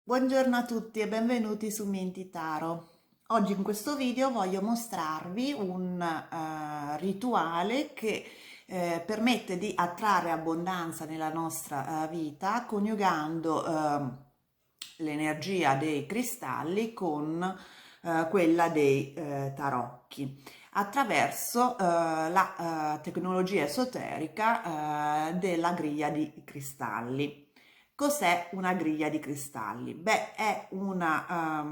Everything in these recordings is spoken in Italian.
Buongiorno a tutti e benvenuti su Menti Taro. Oggi in questo video voglio mostrarvi un rituale che permette di attrarre abbondanza nella nostra vita coniugando l'energia dei cristalli con quella dei tarocchi attraverso la tecnologia esoterica della griglia di cristalli. Cos'è una griglia di cristalli? Beh, è una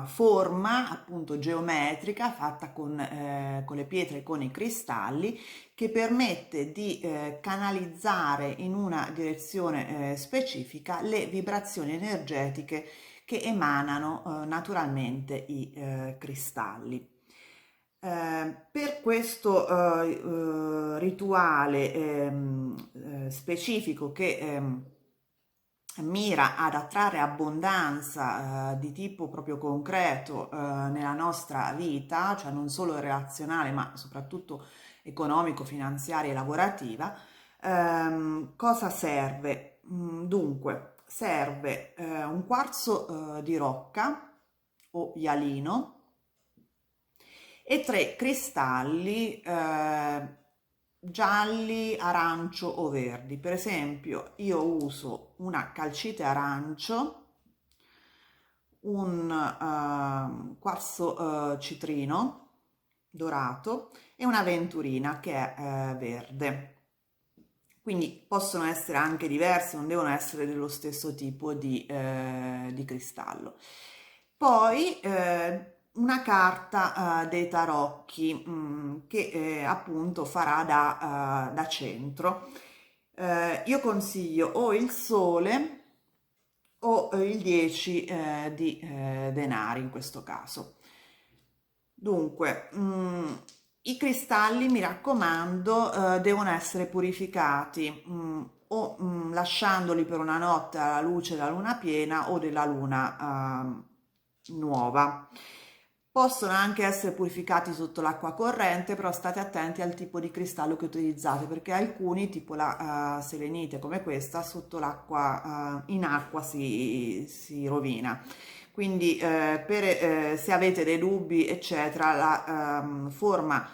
forma appunto geometrica fatta con le pietre e con i cristalli che permette di canalizzare in una direzione specifica le vibrazioni energetiche che emanano naturalmente i cristalli. Per questo rituale specifico che mira ad attrarre abbondanza di tipo proprio concreto nella nostra vita, cioè non solo relazionale ma soprattutto economico, finanziaria e lavorativa, cosa serve? Dunque, serve un quarzo di rocca o ialino e 3 cristalli gialli, arancio o verdi. Per esempio, io uso una calcite arancio, un quarzo citrino dorato e una venturina che è verde. Quindi possono essere anche diversi, non devono essere dello stesso tipo di cristallo. Poi una carta dei tarocchi che appunto farà da centro. Io consiglio o il sole o il 10 di denari in questo caso. Dunque, i cristalli, mi raccomando, devono essere purificati o lasciandoli per una notte alla luce della luna piena o della luna nuova. Possono anche essere purificati sotto l'acqua corrente, però state attenti al tipo di cristallo che utilizzate, perché alcuni, tipo la selenite come questa, sotto l'acqua, in acqua si rovina. Quindi se avete dei dubbi, eccetera, la forma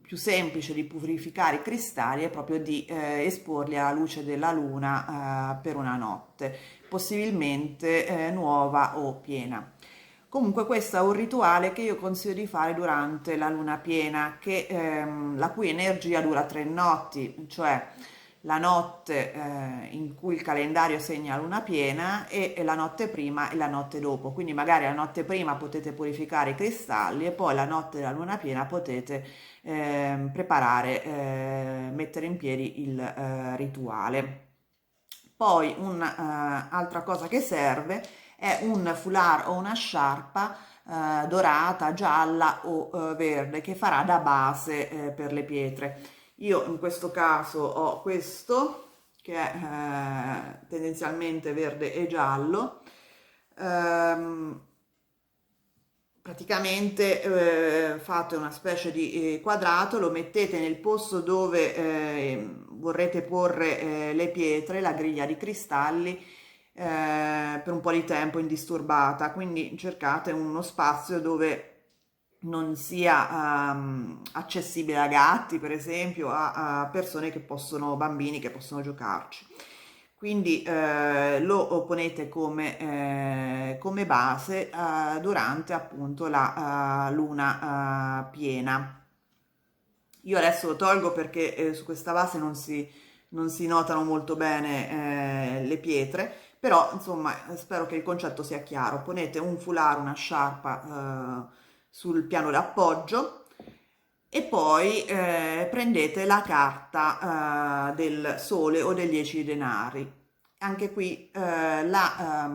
più semplice di purificare i cristalli è proprio di esporli alla luce della luna per una notte, possibilmente nuova o piena. Comunque questo è un rituale che io consiglio di fare durante la luna piena, la cui energia dura 3 notti, cioè la notte in cui il calendario segna la luna piena e la notte prima e la notte dopo. Quindi magari la notte prima potete purificare i cristalli e poi la notte della luna piena potete preparare, mettere in piedi il rituale. Poi un'altra cosa che serve è un foulard o una sciarpa dorata, gialla o verde che farà da base per le pietre. Io in questo caso ho questo che è tendenzialmente verde e giallo. Praticamente fate una specie di quadrato, lo mettete nel posto dove vorrete porre le pietre, la griglia di cristalli, per un po' di tempo indisturbata, quindi cercate uno spazio dove non sia accessibile a gatti, per esempio, a persone che possono, bambini che possono giocarci. Quindi lo ponete come base durante appunto la luna piena. Io adesso lo tolgo perché su questa base non si notano molto bene le pietre, però insomma spero che il concetto sia chiaro. Ponete un foulard, una sciarpa sul piano d'appoggio e poi prendete la carta del sole o degli 10 denari. Anche qui la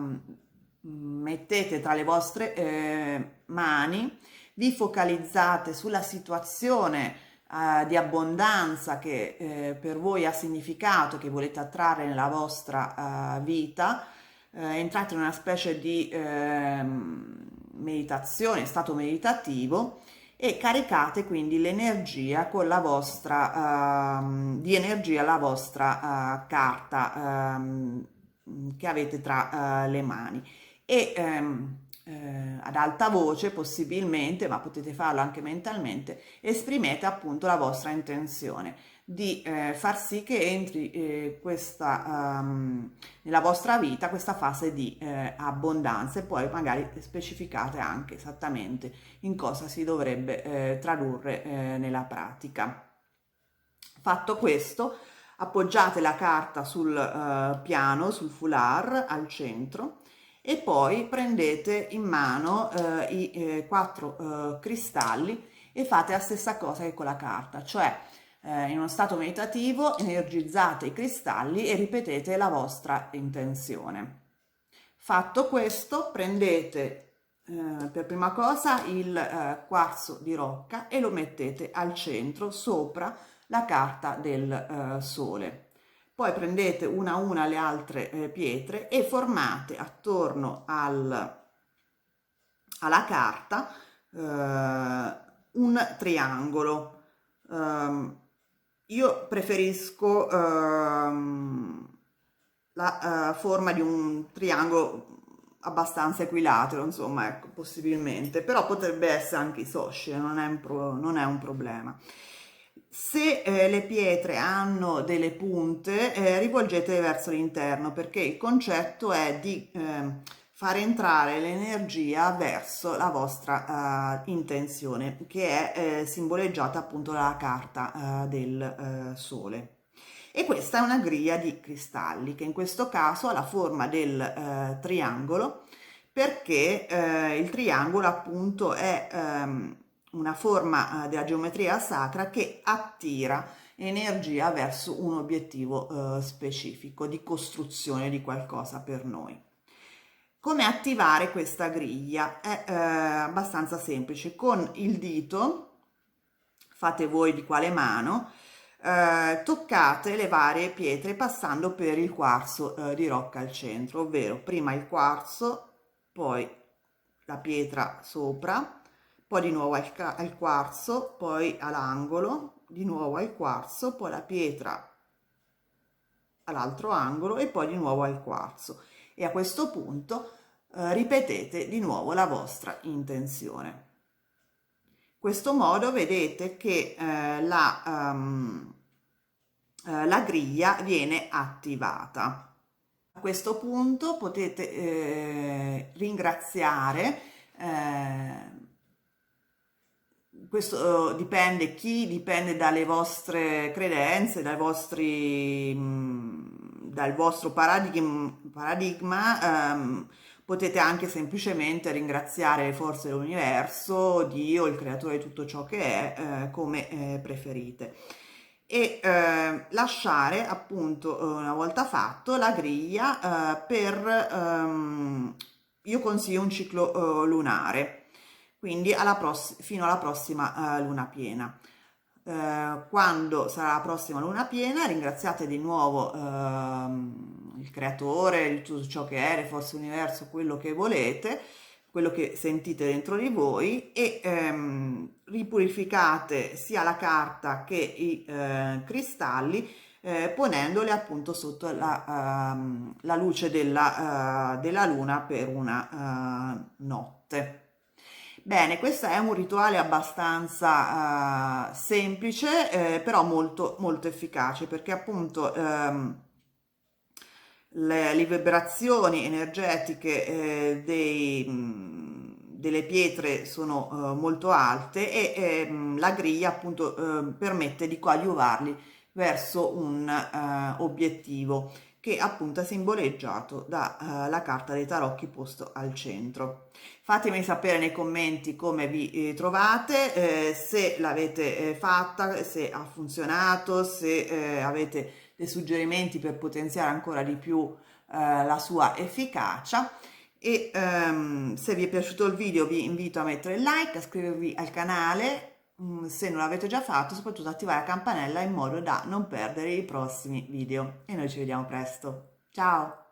mettete tra le vostre mani, vi focalizzate sulla situazione di abbondanza che per voi ha significato, che volete attrarre nella vostra vita. Entrate in una specie di meditazione, stato meditativo, e caricate quindi l'energia con la vostra, di energia la vostra carta che avete tra le mani. E ad alta voce possibilmente, ma potete farlo anche mentalmente, esprimete appunto la vostra intenzione di far sì che entri nella vostra vita questa fase di abbondanza, e poi magari specificate anche esattamente in cosa si dovrebbe tradurre nella pratica. Fatto questo, appoggiate la carta sul piano, sul foulard al centro, e poi prendete in mano i quattro cristalli e fate la stessa cosa che con la carta, cioè in uno stato meditativo energizzate i cristalli e ripetete la vostra intenzione. Fatto questo, prendete per prima cosa il quarzo di rocca e lo mettete al centro sopra la carta del sole. Poi prendete una a una le altre pietre e formate attorno alla carta un triangolo. Io preferisco la forma di un triangolo abbastanza equilatero, insomma, ecco, possibilmente, però potrebbe essere anche isoscele, non è un problema. Se le pietre hanno delle punte, rivolgetele verso l'interno, perché il concetto è di far entrare l'energia verso la vostra intenzione, che è simboleggiata appunto dalla carta del sole. E questa è una griglia di cristalli che in questo caso ha la forma del triangolo, perché il triangolo appunto è una forma della geometria sacra che attira energia verso un obiettivo specifico di costruzione di qualcosa per noi. Come attivare questa griglia? È abbastanza semplice. Con il dito, fate voi di quale mano, toccate le varie pietre passando per il quarzo di rocca al centro, ovvero prima il quarzo, poi la pietra sopra, poi di nuovo al quarzo, poi all'angolo, di nuovo al quarzo, poi la pietra all'altro angolo e poi di nuovo al quarzo. E a questo punto ripetete di nuovo la vostra intenzione. In questo modo vedete che la griglia viene attivata. A questo punto potete ringraziare, questo dipende dalle vostre credenze, dal vostro paradigma. Potete anche semplicemente ringraziare le forze dell'universo, Dio, il creatore di tutto ciò che è, come preferite, e lasciare appunto una volta fatto la griglia io consiglio un ciclo lunare, quindi fino alla prossima luna piena. Quando sarà la prossima luna piena, ringraziate di nuovo il creatore, tutto ciò che è, le forze dell'universo, quello che volete, quello che sentite dentro di voi, e ripurificate sia la carta che i cristalli, ponendoli appunto sotto la luce della luna per una notte. Bene, questo è un rituale abbastanza semplice, però molto, molto efficace, perché appunto le vibrazioni energetiche delle pietre sono molto alte, e la griglia appunto permette di coadiuvarli verso un obiettivo che appunto è simboleggiato dalla carta dei tarocchi posto al centro. Fatemi sapere nei commenti come vi trovate, se l'avete fatta, se ha funzionato, se avete dei suggerimenti per potenziare ancora di più la sua efficacia. E se vi è piaciuto il video vi invito a mettere il like, a iscrivervi al canale se non l'avete già fatto, soprattutto attivare la campanella in modo da non perdere i prossimi video, e noi ci vediamo presto. Ciao!